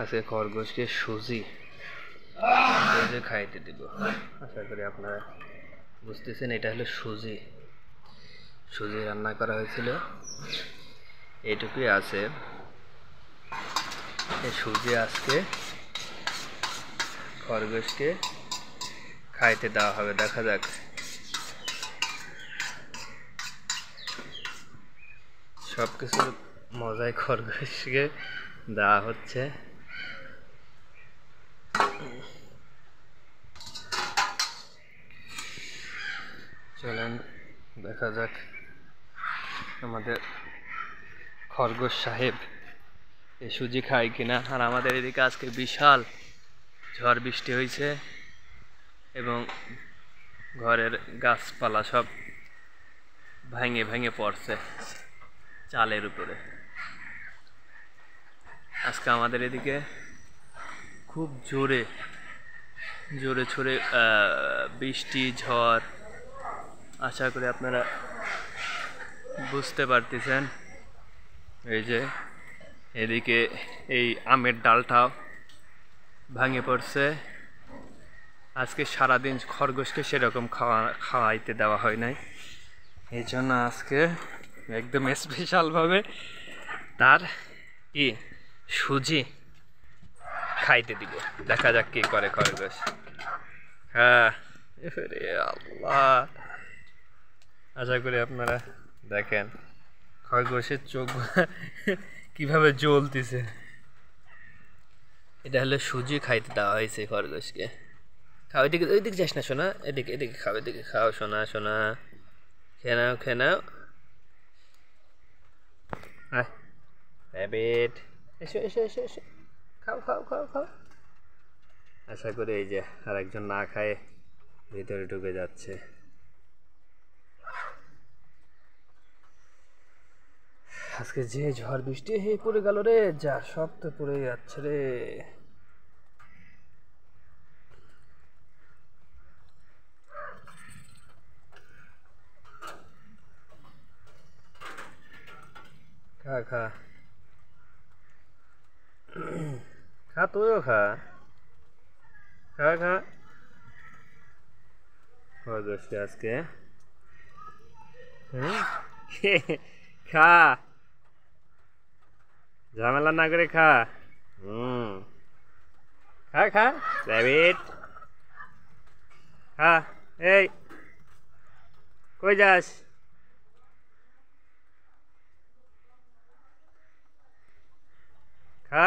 আজকে খরগোশকে সুজি খাইতে দিব। আশা করি আপনারা বুঝতেছেন, এটা হলো সুজি। সুজি রান্না করা হয়েছিল, এইটুকুই আছে। এই সুজি আজকে খরগোশকে খাইতে দেওয়া হবে, দেখা যাক। সব কিছু মজায় খরগোশকে দেওয়া হচ্ছে। চলেন দেখা যাক আমাদের খরগোশ সাহেব এই সুজি খায় কিনা। আর আমাদের এদিকে আজকে বিশাল ঝড় বৃষ্টি হয়েছে এবং ঘরের গাছপালা সব ভেঙে ভেঙে পড়ছে চালের উপরে। আজকে আমাদের এদিকে খুব জোরে জোরে ছোড়ে বৃষ্টি ঝড়। আশা করি আপনারা বুঝতে পারতেছেন। এই যে এদিকে এই আমের ডালটাও ভাঙে পড়ছে। আজকে সারাদিন খরগোশকে সেরকম খাওয়াইতে দেওয়া হয় নাই, এই জন্য আজকে একদম স্পেশালভাবে তার কি সুজি খাইতে দিব। দেখা যাক কি করে খরগোশ। হ্যাঁ, আল্লাহ, আশা করি আপনারা দেখেন খরগোশের চোখ কিভাবে জ্বলতেছে। এটা হলো সুজি খাইতে দেওয়া হয়েছে খরগোশকে। খাও, এদিকে ওইদিকে যাস না সোনা, এদিকে এদিকে খাও, এদিকে খাও সোনা সোনা, খেয়ে নাও খেয়ে নাও। হ্যাঁ র্যাবিট, এসো এসো এসো এসো, খাও খাও খাও খাও। আশা করি এই যে আরেকজন না খায় ভিতরে ঢুকে যাচ্ছে। আজকে যে ঝড় বৃষ্টি পড়ে গেল রে, যা সব তো পড়ে যাচ্ছে রে। খা খা খা, তুইও খা, খা খা। খরগোশকে আজকে খা, ঝামেলা না করে খা। খা খা র্যাবিট, খা। এই কই যাস? খা।